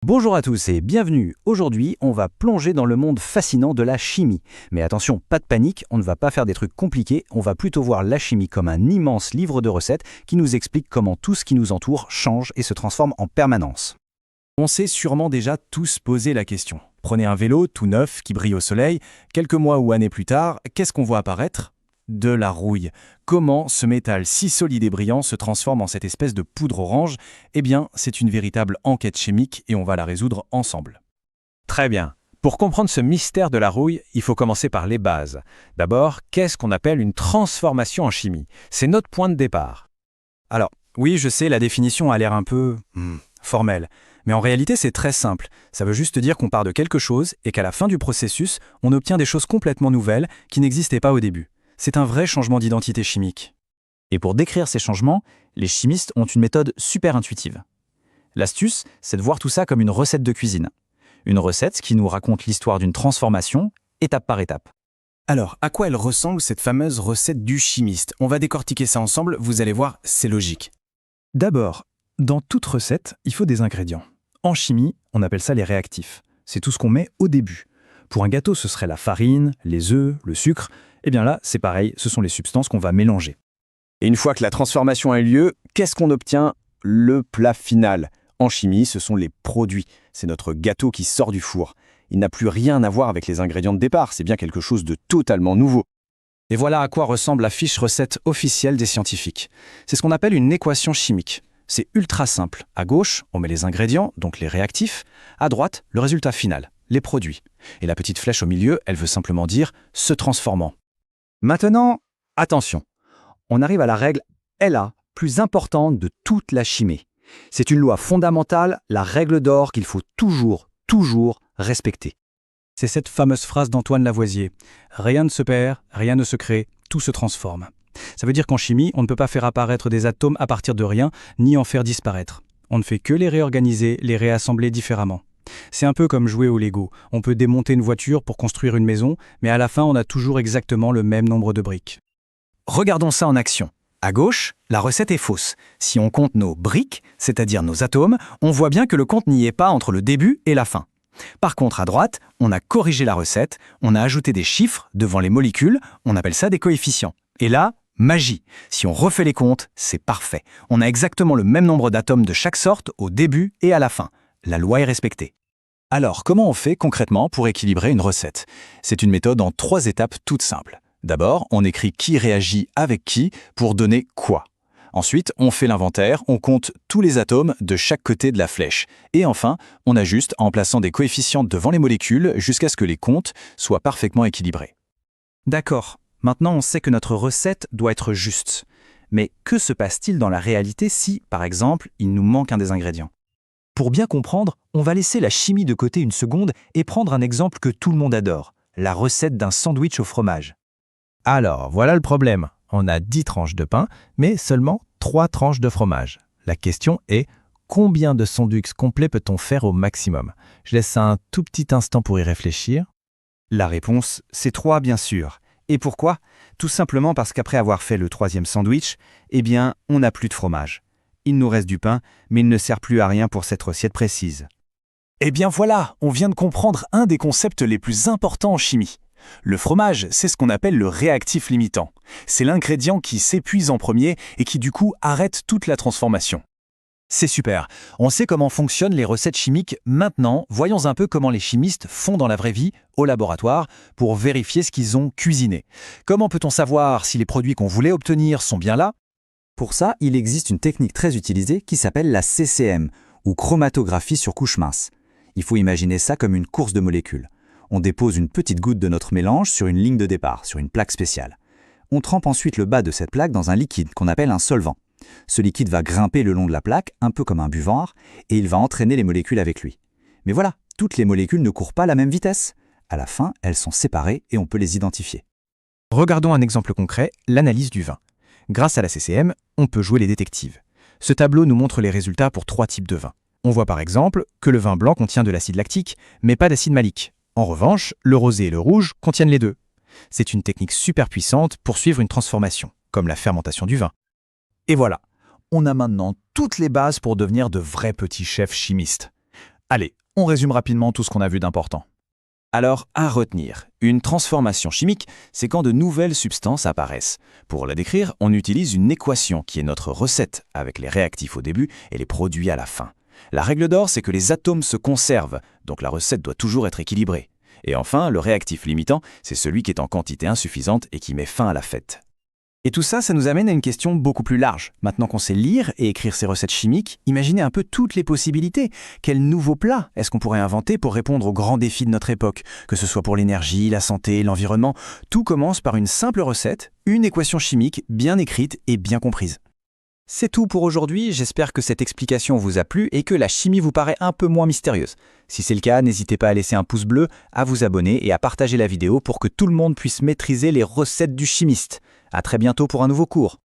Bonjour à tous et bienvenue. Aujourd'hui, on va plonger dans le monde fascinant de la chimie. Mais attention, pas de panique, on ne va pas faire des trucs compliqués, on va plutôt voir la chimie comme un immense livre de recettes qui nous explique comment tout ce qui nous entoure change et se transforme en permanence. On s'est sûrement déjà tous posé la question. Prenez un vélo tout neuf qui brille au soleil, quelques mois ou années plus tard, qu'est-ce qu'on voit apparaître ? De la rouille. Comment ce métal si solide et brillant se transforme en cette espèce de poudre orange ? Eh bien, c'est une véritable enquête chimique et on va la résoudre ensemble. Très bien. Pour comprendre ce mystère de la rouille, il faut commencer par les bases. D'abord, qu'est-ce qu'on appelle une transformation en chimie ? C'est notre point de départ. Alors, oui, je sais, la définition a l'air un peu formelle. Mais en réalité, c'est très simple. Ça veut juste dire qu'on part de quelque chose et qu'à la fin du processus, on obtient des choses complètement nouvelles qui n'existaient pas au début. C'est un vrai changement d'identité chimique. Et pour décrire ces changements, les chimistes ont une méthode super intuitive. L'astuce, c'est de voir tout ça comme une recette de cuisine. Une recette qui nous raconte l'histoire d'une transformation, étape par étape. Alors, à quoi elle ressemble cette fameuse recette du chimiste ? On va décortiquer ça ensemble, vous allez voir, c'est logique. D'abord, dans toute recette, il faut des ingrédients. En chimie, on appelle ça les réactifs. C'est tout ce qu'on met au début. Pour un gâteau, ce serait la farine, les œufs, le sucre. Eh bien là, c'est pareil, ce sont les substances qu'on va mélanger. Et une fois que la transformation a eu lieu, qu'est-ce qu'on obtient ? Le plat final. En chimie, ce sont les produits. C'est notre gâteau qui sort du four. Il n'a plus rien à voir avec les ingrédients de départ, c'est bien quelque chose de totalement nouveau. Et voilà à quoi ressemble la fiche recette officielle des scientifiques. C'est ce qu'on appelle une équation chimique. C'est ultra simple. À gauche, on met les ingrédients, donc les réactifs. À droite, le résultat final, les produits. Et la petite flèche au milieu, elle veut simplement dire « se transformant ». Maintenant, attention, on arrive à la règle LA, plus importante de toute la chimie. C'est une loi fondamentale, la règle d'or qu'il faut toujours respecter. C'est cette fameuse phrase d'Antoine Lavoisier. Rien ne se perd, rien ne se crée, tout se transforme. Ça veut dire qu'en chimie, on ne peut pas faire apparaître des atomes à partir de rien, ni en faire disparaître. On ne fait que les réorganiser, les réassembler différemment. C'est un peu comme jouer au Lego. On peut démonter une voiture pour construire une maison, mais à la fin, on a toujours exactement le même nombre de briques. Regardons ça en action. À gauche, la recette est fausse. Si on compte nos briques, c'est-à-dire nos atomes, on voit bien que le compte n'y est pas entre le début et la fin. Par contre, à droite, on a corrigé la recette, on a ajouté des chiffres devant les molécules, on appelle ça des coefficients. Et là, magie. Si on refait les comptes, c'est parfait. On a exactement le même nombre d'atomes de chaque sorte au début et à la fin. La loi est respectée. Alors, comment on fait concrètement pour équilibrer une recette ? C'est une méthode en 3 étapes toutes simples. D'abord, on écrit qui réagit avec qui pour donner quoi. Ensuite, on fait l'inventaire, on compte tous les atomes de chaque côté de la flèche. Et enfin, on ajuste en plaçant des coefficients devant les molécules jusqu'à ce que les comptes soient parfaitement équilibrés. D'accord, maintenant on sait que notre recette doit être juste. Mais que se passe-t-il dans la réalité si, par exemple, il nous manque un des ingrédients ? Pour bien comprendre, on va laisser la chimie de côté une seconde et prendre un exemple que tout le monde adore, la recette d'un sandwich au fromage. Alors, voilà le problème. On a 10 tranches de pain, mais seulement 3 tranches de fromage. La question est, combien de sandwichs complets peut-on faire au maximum ? Je laisse un tout petit instant pour y réfléchir. La réponse, c'est 3 bien sûr. Et pourquoi ? Tout simplement parce qu'après avoir fait le 3e sandwich, eh bien, on n'a plus de fromage. Il nous reste du pain, mais il ne sert plus à rien pour cette recette précise. Eh bien voilà, on vient de comprendre un des concepts les plus importants en chimie. Le fromage, c'est ce qu'on appelle le réactif limitant. C'est l'ingrédient qui s'épuise en premier et qui du coup arrête toute la transformation. C'est super. On sait comment fonctionnent les recettes chimiques. Maintenant, voyons un peu comment les chimistes font dans la vraie vie, au laboratoire, pour vérifier ce qu'ils ont cuisiné. Comment peut-on savoir si les produits qu'on voulait obtenir sont bien là ? Pour ça, il existe une technique très utilisée qui s'appelle la CCM, ou chromatographie sur couche mince. Il faut imaginer ça comme une course de molécules. On dépose une petite goutte de notre mélange sur une ligne de départ, sur une plaque spéciale. On trempe ensuite le bas de cette plaque dans un liquide qu'on appelle un solvant. Ce liquide va grimper le long de la plaque, un peu comme un buvard, et il va entraîner les molécules avec lui. Mais voilà, toutes les molécules ne courent pas à la même vitesse. À la fin, elles sont séparées et on peut les identifier. Regardons un exemple concret, l'analyse du vin. Grâce à la CCM, on peut jouer les détectives. Ce tableau nous montre les résultats pour 3 types de vins. On voit par exemple que le vin blanc contient de l'acide lactique, mais pas d'acide malique. En revanche, le rosé et le rouge contiennent les deux. C'est une technique super puissante pour suivre une transformation, comme la fermentation du vin. Et voilà, on a maintenant toutes les bases pour devenir de vrais petits chefs chimistes. Allez, on résume rapidement tout ce qu'on a vu d'important. Alors, à retenir, une transformation chimique, c'est quand de nouvelles substances apparaissent. Pour la décrire, on utilise une équation qui est notre recette, avec les réactifs au début et les produits à la fin. La règle d'or, c'est que les atomes se conservent, donc la recette doit toujours être équilibrée. Et enfin, le réactif limitant, c'est celui qui est en quantité insuffisante et qui met fin à la fête. Et tout ça, ça nous amène à une question beaucoup plus large. Maintenant qu'on sait lire et écrire ces recettes chimiques, imaginez un peu toutes les possibilités. Quels nouveaux plats est-ce qu'on pourrait inventer pour répondre aux grands défis de notre époque? Que ce soit pour l'énergie, la santé, l'environnement, tout commence par une simple recette, une équation chimique bien écrite et bien comprise. C'est tout pour aujourd'hui, j'espère que cette explication vous a plu et que la chimie vous paraît un peu moins mystérieuse. Si c'est le cas, n'hésitez pas à laisser un pouce bleu, à vous abonner et à partager la vidéo pour que tout le monde puisse maîtriser les recettes du chimiste. À très bientôt pour un nouveau cours.